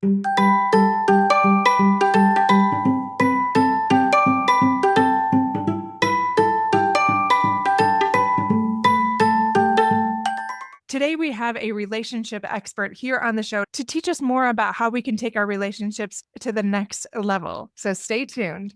Today, we have a relationship expert here on the show to teach us more about how we can take our relationships to the next level. So stay tuned.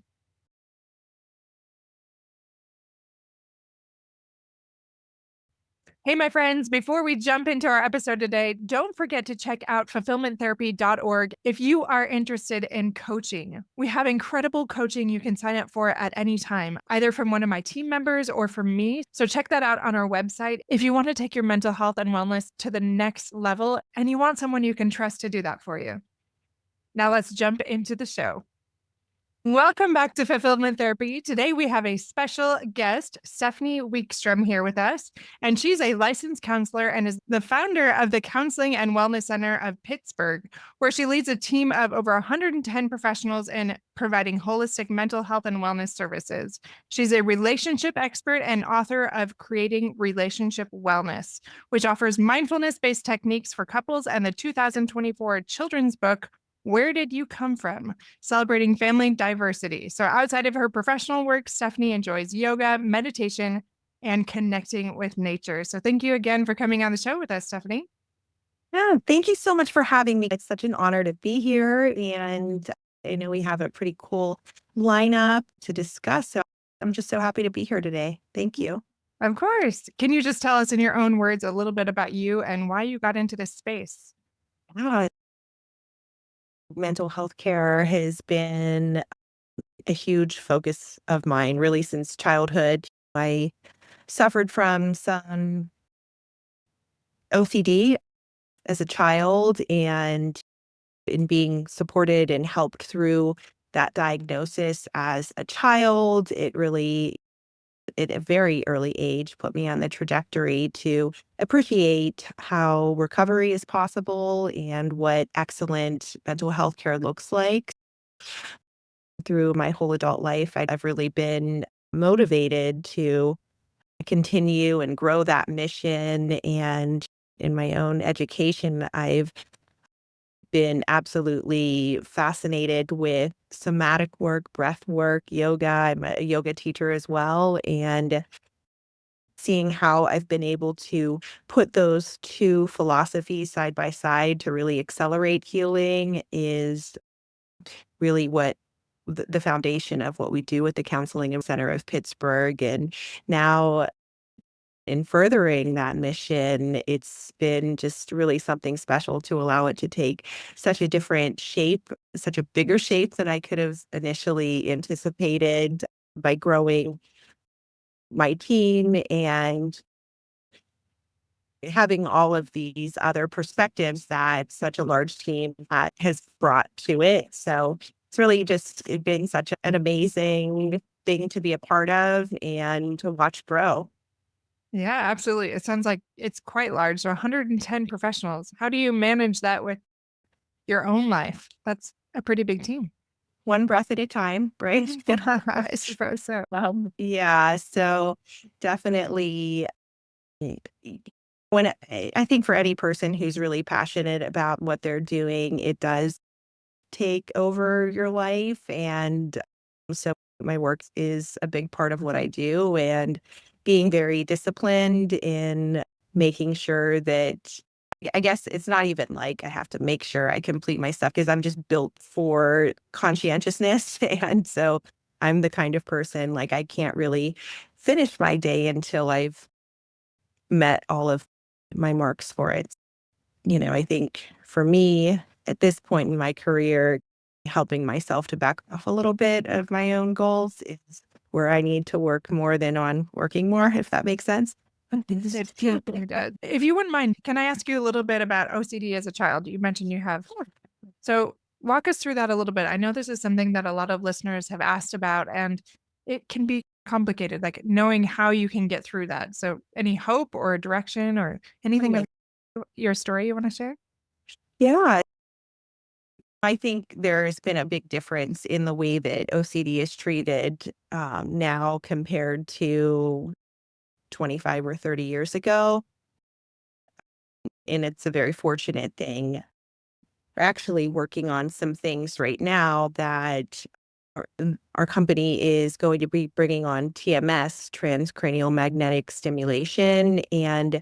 Hey, my friends, before we jump into our episode today, don't forget to check out fulfillmenttherapy.org if you are interested in coaching. We have incredible coaching you can sign up for at any time, either from one of my team members or from me. So check that out on our website if you want to take your mental health and wellness to the next level and you want someone you can trust to do that for you. Now let's jump into the show. Welcome back to Fulfillment Therapy. Today we have a special guest, Stephanie Weekstrom, here with us, and she's a licensed counselor and is the founder of the Counseling and Wellness Center of Pittsburgh, where she leads a team of over 110 professionals in providing holistic mental health and wellness services. She's a relationship expert and author of Creating Relationship Wellness, which offers mindfulness-based techniques for couples, and the 2024 children's book, Where Did You Come From? Celebrating family diversity. So outside of her professional work, Stephanie enjoys yoga, meditation, and connecting with nature. So thank you again for coming on the show with us, Stephanie. Yeah, thank you so much for having me. It's such an honor to be here. And I know we have a pretty cool lineup to discuss. So I'm just so happy to be here today. Thank you. Of course. Can you just tell us in your own words a little bit about you and why you got into this space? Yeah, mental health care has been a huge focus of mine, really, since childhood. I suffered from some OCD as a child, and in being supported and helped through that diagnosis as a child, it really, at a very early age, put me on the trajectory to appreciate how recovery is possible and what excellent mental health care looks like. Through my whole adult life, I've really been motivated to continue and grow that mission. And in my own education, I've been absolutely fascinated with somatic work, breath work, yoga. I'm a yoga teacher as well. And seeing how I've been able to put those two philosophies side by side to really accelerate healing is really what the foundation of what we do at the Counseling Center of Pittsburgh. And now, in furthering that mission, it's been just really something special to allow it to take such a different shape, such a bigger shape than I could have initially anticipated by growing my team and having all of these other perspectives that such a large team has brought to it. So it's really just been such an amazing thing to be a part of and to watch grow. Yeah, absolutely. It sounds like it's quite large. So 110 professionals. How do you manage that with your own life? That's a pretty big team. One breath at a time, right? I suppose so. Yeah, so definitely when I think for any person who's really passionate about what they're doing, it does take over your life. And so my work is a big part of what I do, and being very disciplined in making sure that I guess it's not even like I have to make sure I complete my stuff because I'm just built for conscientiousness. And so I'm the kind of person like I can't really finish my day until I've met all of my marks for it. I think for me at this point in my career, helping myself to back off a little bit of my own goals is where I need to work more than on working more, if that makes sense. It does. If you wouldn't mind, can I ask you a little bit about OCD as a child? You mentioned you have. So walk us through that a little bit. I know this is something that a lot of listeners have asked about, and it can be complicated, like knowing how you can get through that. So any hope or direction or anything of your story you want to share? Yeah, I think there's been a big difference in the way that OCD is treated now compared to 25 or 30 years ago. And it's a very fortunate thing. we're actually working on some things right now that our company is going to be bringing on TMS, transcranial magnetic stimulation, and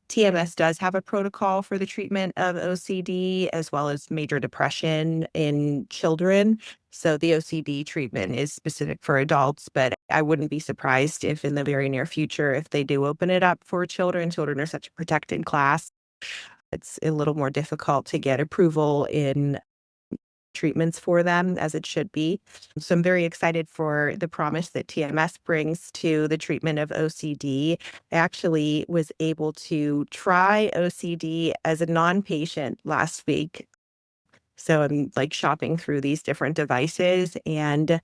TMS does have a protocol for the treatment of OCD as well as major depression in children. So the OCD treatment is specific for adults, but I wouldn't be surprised if in the very near future, if they do open it up for children, children are such a protected class. It's a little more difficult to get approval in treatments for them as it should be. So I'm very excited for the promise that TMS brings to the treatment of OCD. I actually was able to try OCD as a non-patient last week. So I'm like shopping through these different devices, and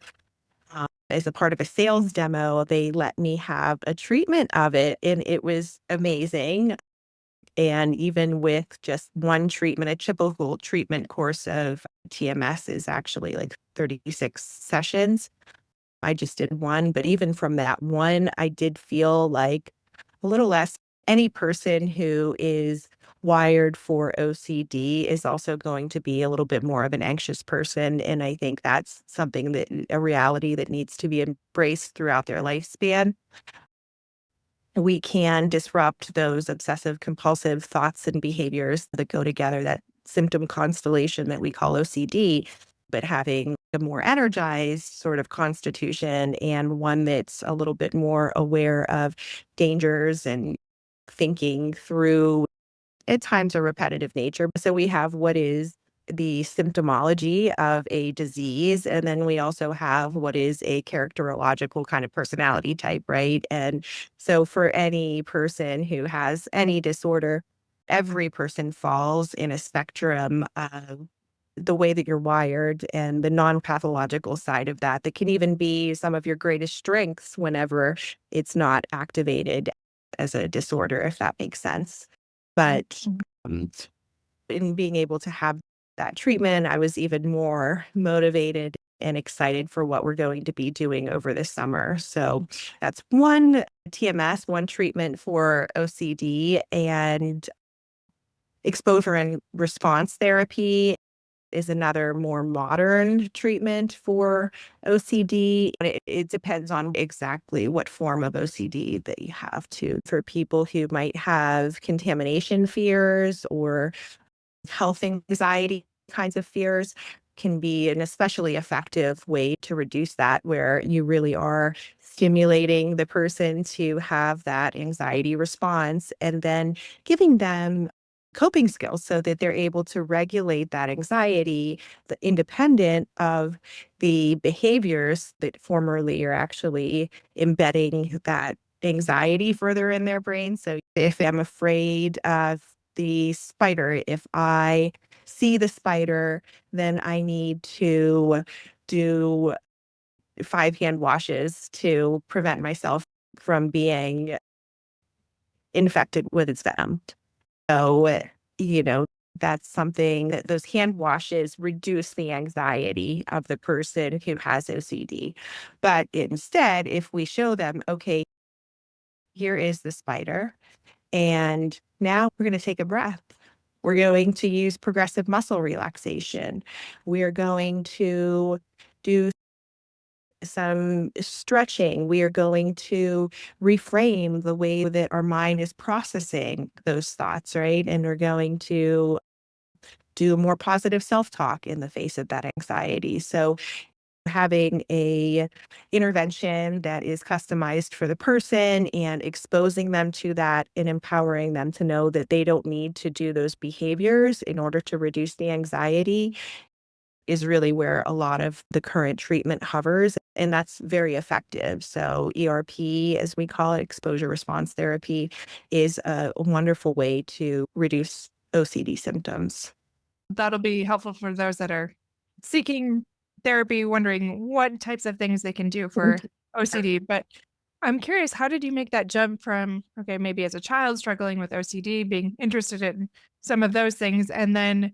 as a part of a sales demo, they let me have a treatment of it, and it was amazing. And even with just one treatment, a typical treatment course of TMS is actually like 36 sessions. I just did one, but even from that one, I did feel like a little less. Any person who is wired for OCD is also going to be a little bit more of an anxious person. And I think that's something that a reality that needs to be embraced throughout their lifespan. We can disrupt those obsessive compulsive thoughts and behaviors that go together, that symptom constellation that we call OCD, but having a more energized sort of constitution and one that's a little bit more aware of dangers and thinking through at times a repetitive nature. So we have what is the symptomology of a disease. And then we also have what is a characterological kind of personality type, right? And so for any person who has any disorder, every person falls in a spectrum of the way that you're wired and the non-pathological side of that can even be some of your greatest strengths whenever it's not activated as a disorder, if that makes sense. But um, in being able to have that treatment, I was even more motivated and excited for what we're going to be doing over this summer. So that's one TMS, one treatment for OCD, and exposure and response therapy is another more modern treatment for OCD. It depends on exactly what form of OCD that you have to. For people who might have contamination fears or health anxiety kinds of fears, can be an especially effective way to reduce that, where you really are stimulating the person to have that anxiety response and then giving them coping skills so that they're able to regulate that anxiety independent of the behaviors that formerly are actually embedding that anxiety further in their brain. So if I'm afraid of the spider, if I see the spider, then I need to do 5 hand washes to prevent myself from being infected with its venom. So, you know, that's something that those hand washes reduce the anxiety of the person who has OCD. But instead, if we show them, okay, here is the spider, and now we're going to take a breath. We're going to use progressive muscle relaxation. We are going to do some stretching. We are going to reframe the way that our mind is processing those thoughts, right? And we're going to do more positive self-talk in the face of that anxiety. So having a intervention that is customized for the person and exposing them to that and empowering them to know that they don't need to do those behaviors in order to reduce the anxiety is really where a lot of the current treatment hovers, and that's very effective. So ERP, as we call it, exposure response therapy, is a wonderful way to reduce OCD symptoms. That'll be helpful for those that are seeking therapy, wondering what types of things they can do for OCD. But I'm curious, how did you make that jump from, okay, maybe as a child struggling with OCD, being interested in some of those things, and then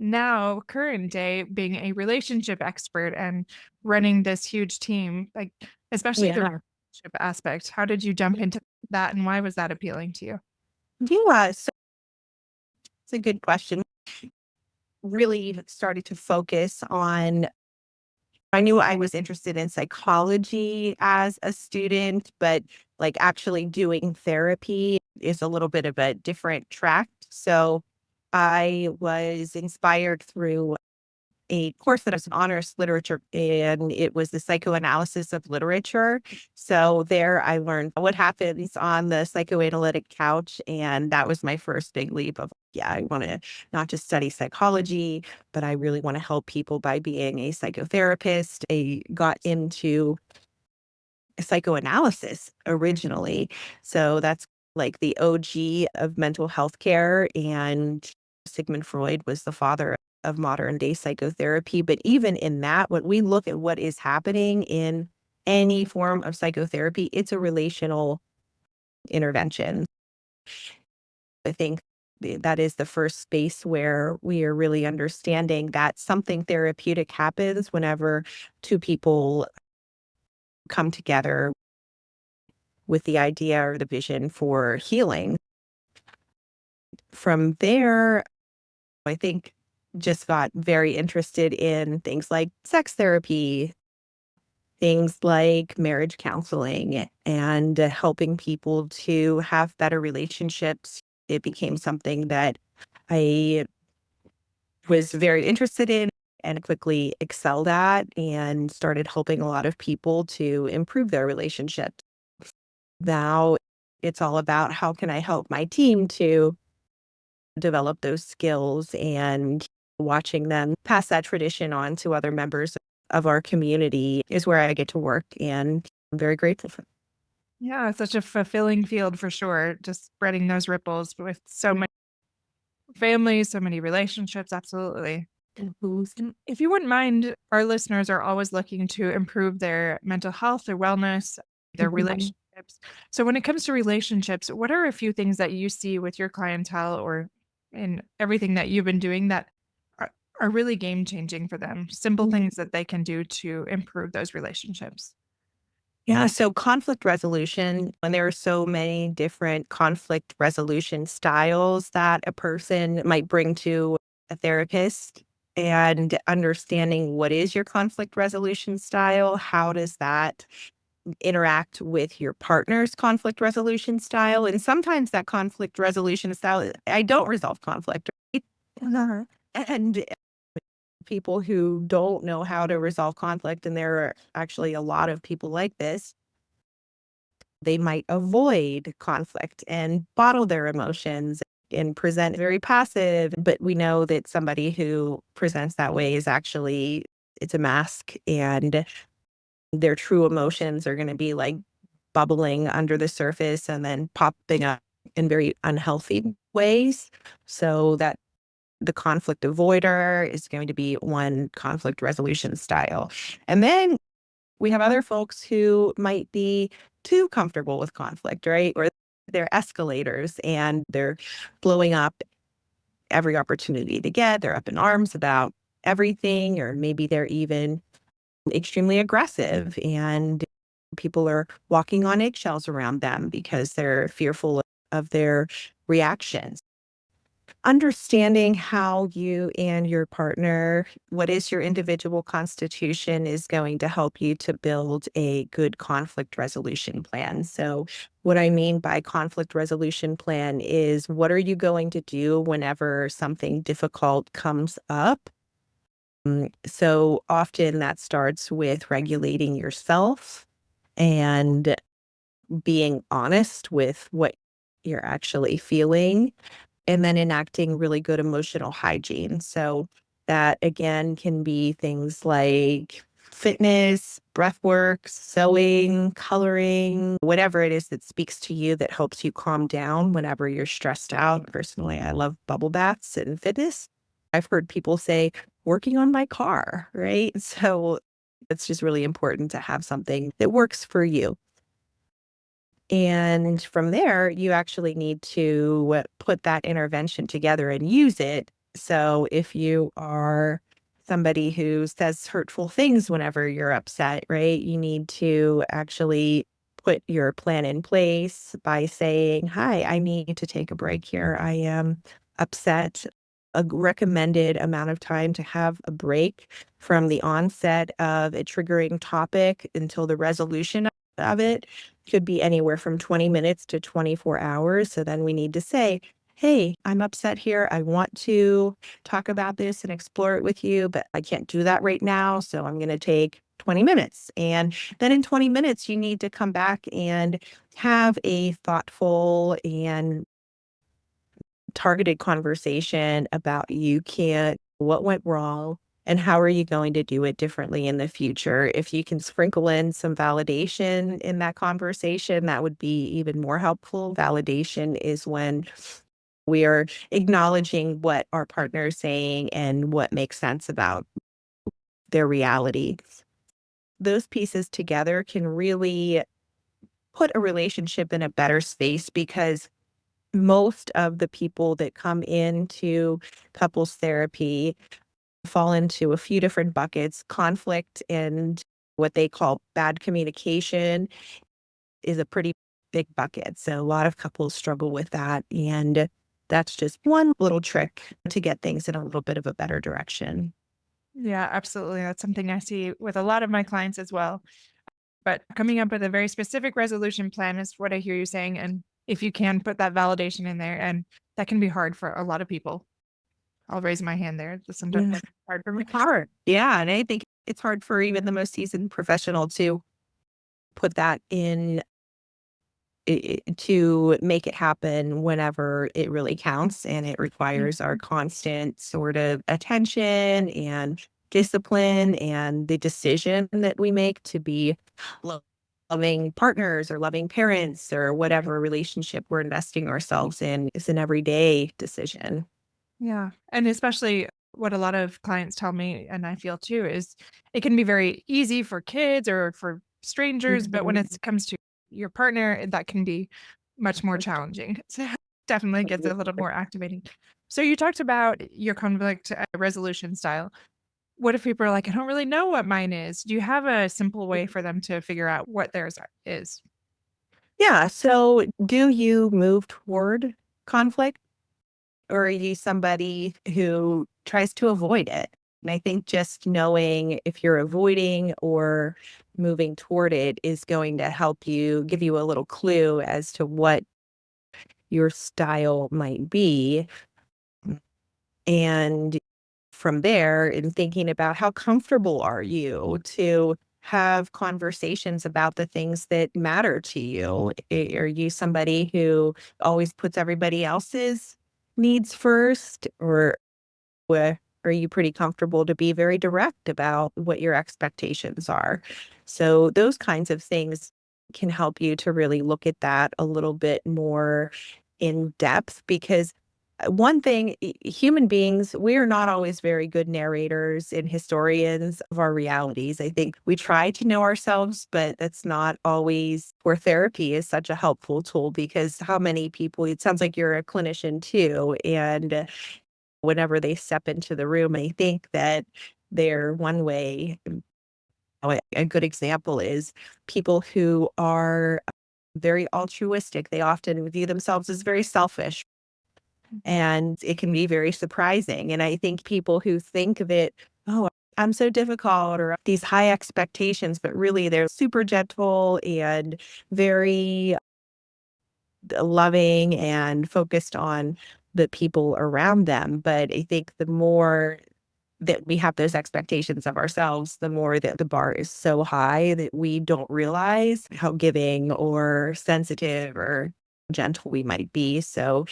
now, current day, being a relationship expert and running this huge team, like, especially the Yeah. relationship aspect, how did you jump into that, and why was that appealing to you? Yeah, so it's a good question. really started to focus on I knew I was interested in psychology as a student, but like actually doing therapy is a little bit of a different track. So I was inspired through a course that was an honors literature, and it was the psychoanalysis of literature. So there I learned what happens on the psychoanalytic couch. And that was my first big leap of, yeah, I want to not just study psychology, but I really want to help people by being a psychotherapist. I got into psychoanalysis originally. So that's like the OG of mental health care. And Sigmund Freud was the father of modern day psychotherapy. But even in that, when we look at what is happening in any form of psychotherapy, it's a relational intervention. I think that is the first space where we are really understanding that something therapeutic happens whenever two people come together with the idea or the vision for healing. From there, I think just got very interested in things like sex therapy, things like marriage counseling, and helping people to have better relationships. It became something that I was very interested in and quickly excelled at, and started helping a lot of people to improve their relationships. Now it's all about how can I help my team to develop those skills, and watching them pass that tradition on to other members of our community is where I get to work. And I'm very grateful for Yeah, it's such a fulfilling field for sure. Just spreading those ripples with so many families, so many relationships. Absolutely. that. And if you wouldn't mind, our listeners are always looking to improve their mental health, their wellness, their relationships. So, when it comes to relationships, what are a few things that you see with your clientele or in everything that you've been doing that are, are really game changing for them? Simple things that they can do to improve those relationships. Yeah, so conflict resolution, when there are so many different conflict resolution styles that a person might bring to a therapist, and understanding what is your conflict resolution style, how does that interact with your partner's conflict resolution style? And sometimes that conflict resolution style, I don't resolve conflict, right? And people who don't know how to resolve conflict, and there are actually a lot of people like this, they might avoid conflict and bottle their emotions and present very passive. But we know that somebody who presents that way is actually, it's a mask, and their true emotions are going to be like bubbling under the surface and then popping up in very unhealthy ways. So that the conflict avoider is going to be one conflict resolution style. And then we have other folks who might be too comfortable with conflict, right? Or they're escalators and they're blowing up every opportunity they get. They're up in arms about everything, or maybe they're even extremely aggressive, and people are walking on eggshells around them because they're fearful of their reactions. Understanding how you and your partner, what is your individual constitution, is going to help you to build a good conflict resolution plan. So, what I mean by conflict resolution plan is, what are you going to do whenever something difficult comes up? So often that starts with regulating yourself and being honest with what you're actually feeling, and then enacting really good emotional hygiene. So that again can be things like fitness, breath work, sewing, coloring, whatever it is that speaks to you that helps you calm down whenever you're stressed out. Personally, I love bubble baths and fitness. I've heard people say, working on my car, right? So it's just really important to have something that works for you. And from there, you actually need to put that intervention together and use it. So if you are somebody who says hurtful things whenever you're upset, right, you need to actually put your plan in place by saying, "Hi, I need to take a break here. I am upset. a recommended amount of time to have a break from the onset of a triggering topic until the resolution of it could be anywhere from 20 minutes to 24 hours. So then we need to say, hey, I'm upset here. I want to talk about this and explore it with you, but I can't do that right now. So I'm going to take 20 minutes. And then in 20 minutes, you need to come back and have a thoughtful and targeted conversation about what went wrong, and how are you going to do it differently in the future. If you can sprinkle in some validation in that conversation, that would be even more helpful. Validation is when we are acknowledging what our partner is saying and what makes sense about their reality. Those pieces together can really put a relationship in a better space, because most of the people that come into couples therapy fall into a few different buckets. Conflict and what they call bad communication is a pretty big bucket. So a lot of couples struggle with that. And that's just one little trick to get things in a little bit of a better direction. Yeah, absolutely. That's something I see with a lot of my clients as well. But coming up with a very specific resolution plan is what I hear you saying. And if you can put that validation in there, and that can be hard for a lot of people. I'll raise my hand there. It's sometimes Yeah. hard for me. Hard. Yeah. And I think it's hard for even the most seasoned professional to put that in to make it happen whenever it really counts. And it requires our constant sort of attention and discipline and the decision that we make to be loving partners or loving parents or whatever relationship we're investing ourselves in. Is an everyday decision. Yeah. And especially what a lot of clients tell me, and I feel too, is it can be very easy for kids or for strangers, but when it comes to your partner, that can be much more challenging. So definitely gets a little more activating. So you talked about your conflict resolution style. What if people are like, I don't really know what mine is? Do you have a simple way for them to figure out what theirs is? Yeah. So do you move toward conflict, or are you somebody who tries to avoid it? And I think just knowing if you're avoiding or moving toward it is going to help you, give you a little clue as to what your style might be. And from there, in thinking about how comfortable are you to have conversations about the things that matter to you. Are you somebody who always puts everybody else's needs first, or are you pretty comfortable to be very direct about what your expectations are? So those kinds of things can help you to really look at that a little bit more in depth, because one thing, human beings, we are not always very good narrators and historians of our realities. I think we try to know ourselves, but that's not always where therapy is such a helpful tool, because how many people, it sounds like you're a clinician too. And whenever they step into the room, I think that they're one way. A good example is people who are very altruistic. They often view themselves as very selfish, and it can be very surprising. And I think people who think that, oh, I'm so difficult, or these high expectations, but really they're super gentle and very loving and focused on the people around them. But I think the more that we have those expectations of ourselves, the more that the bar is so high that we don't realize how giving or sensitive or gentle we might be. So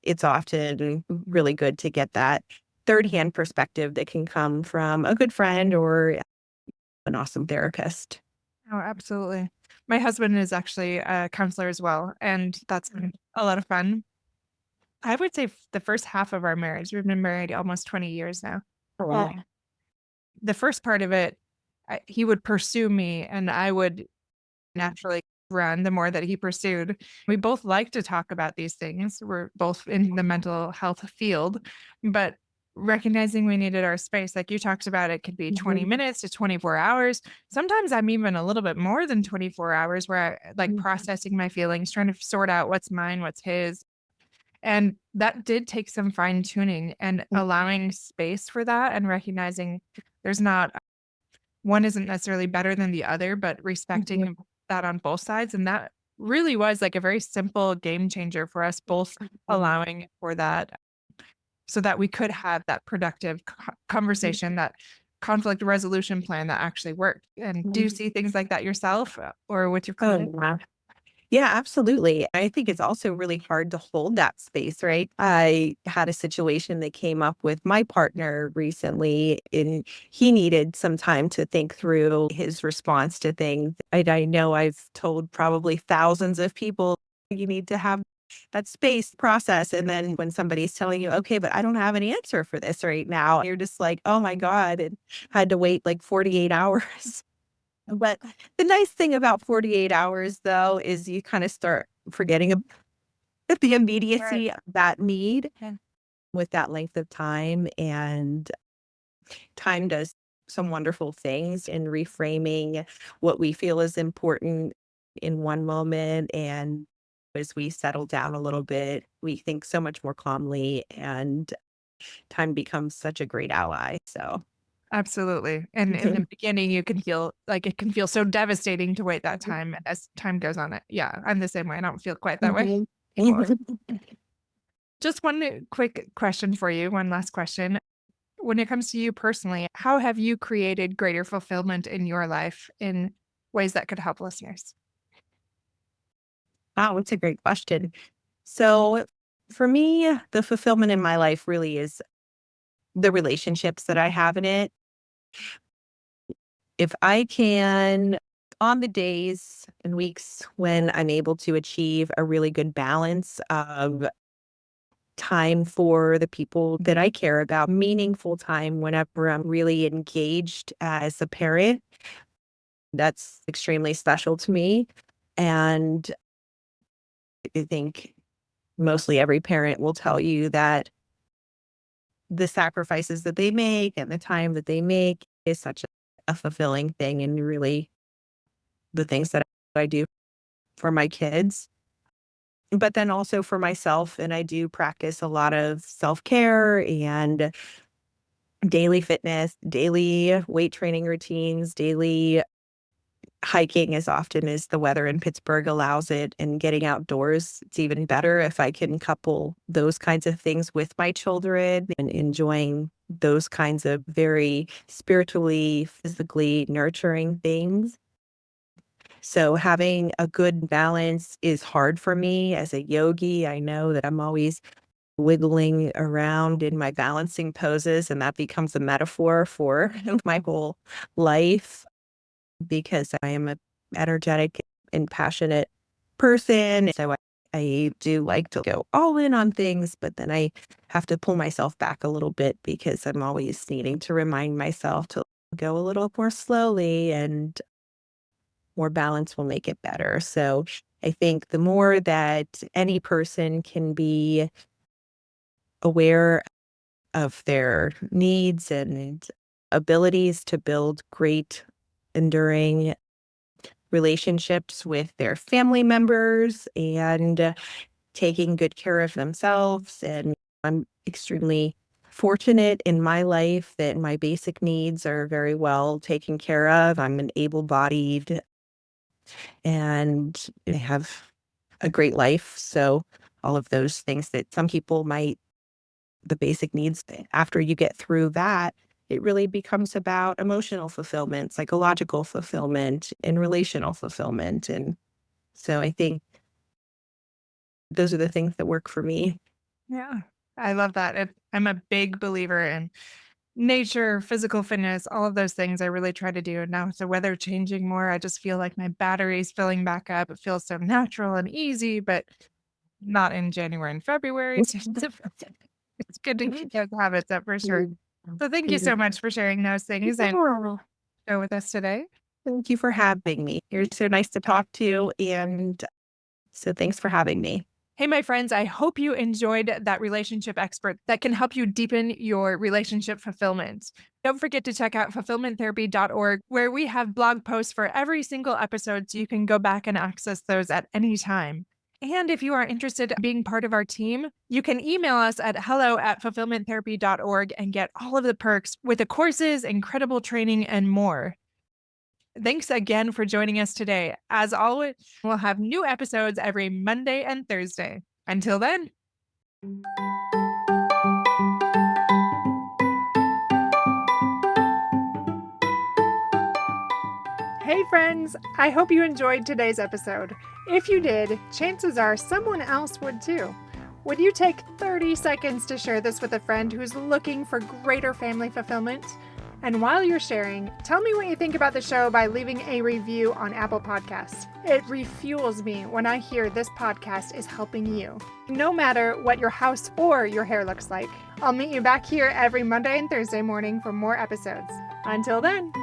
it's often really good to get that third-hand perspective that can come from a good friend or an awesome therapist. Oh, absolutely. My husband is actually a counselor as well, and that's been a lot of fun. I would say the first half of our marriage, we've been married almost 20 years now. Oh, wow. The first part of it, he would pursue me and I would naturally run the more that he pursued. We both like to talk about these things. We're both in the mental health field, but recognizing we needed our space, like you talked about, it could be 20 Mhm. minutes to 24 hours. Sometimes I'm even a little bit more than 24 hours where I like processing my feelings, trying to sort out what's mine, what's his. And that did take some fine tuning and allowing space for that and recognizing there's not one isn't necessarily better than the other, but respecting that on both sides. And that really was like a very simple game changer for us both, allowing for that so that we could have that productive conversation, that conflict resolution plan that actually worked. And do you see things like that yourself or with your Oh, clients? yeah. Yeah, absolutely. I think it's also really hard to hold that space, right? I had a situation that came up with my partner recently, and he needed some time to think through his response to things. I know I've told probably thousands of people you need to have that space process. And then when somebody's telling you, okay, but I don't have an answer for this right now, you're just like, oh my God, and had to wait like 48 hours. But the nice thing about 48 hours, though, is you kind of start forgetting the Right. immediacy of that need Yeah. with that length of time. And time does some wonderful things in reframing what we feel is important in one moment. And as we settle down a little bit, we think so much more calmly, and time becomes such a great ally. So, Absolutely. And in the beginning, you can feel like it can feel so devastating to wait that time. And as time goes on, yeah, I'm the same way. I don't feel quite that way Mhm. anymore. Just one quick question for you. One last question. When it comes to you personally, how have you created greater fulfillment in your life in ways that could help listeners? Wow, that's a great question. So, for me, the fulfillment in my life really is the relationships that I have in it. If I can, on the days and weeks when I'm able to achieve a really good balance of time for the people that I care about, meaningful time whenever I'm really engaged as a parent, that's extremely special to me. And I think mostly every parent will tell you that the sacrifices that they make and the time that they make is such a fulfilling thing, and really the things that I do for my kids, but then also for myself. And I do practice a lot of self-care and daily fitness, daily weight training routines, daily hiking as often as the weather in Pittsburgh allows it, and getting outdoors. It's even better if I can couple those kinds of things with my children and enjoying those kinds of very spiritually, physically nurturing things. So having a good balance is hard for me as a yogi. I know that I'm always wiggling around in my balancing poses, and that becomes a metaphor for my whole life, because I am a energetic and passionate person. So I do like to go all in on things, but then I have to pull myself back a little bit because I'm always needing to remind myself to go a little more slowly, and more balance will make it better. So I think the more that any person can be aware of their needs and abilities to build great, enduring relationships with their family members, and taking good care of themselves. And I'm extremely fortunate in my life that my basic needs are very well taken care of. I'm an able bodied and I have a great life. So, all of those things that some people might, the basic needs, after you get through that, it really becomes about emotional fulfillment, psychological fulfillment, and relational fulfillment. And so I think those are the things that work for me. Yeah, I love that. I'm a big believer in nature, physical fitness, all of those things I really try to do. And now with the weather changing more, I just feel like my battery's filling back up. It feels so natural and easy, but not in January and February. So it's good to keep those habits up for sure. So thank you so much for sharing those things and go with us today. Thank you for having me. You're so nice to talk to. And so thanks for having me. Hey, my friends, I hope you enjoyed that relationship expert that can help you deepen your relationship fulfillment. Don't forget to check out fulfillmenttherapy.org, where we have blog posts for every single episode so you can go back and access those at any time. And if you are interested in being part of our team, you can email us at hello@fulfillmenttherapy.org and get all of the perks with the courses, incredible training, and more. Thanks again for joining us today. As always, we'll have new episodes every Monday and Thursday. Until then. Hey friends, I hope you enjoyed today's episode. If you did, chances are someone else would too. Would you take 30 seconds to share this with a friend who's looking for greater family fulfillment? And while you're sharing, tell me what you think about the show by leaving a review on Apple Podcasts. It refuels me when I hear this podcast is helping you, no matter what your house or your hair looks like. I'll meet you back here every Monday and Thursday morning for more episodes. Until then.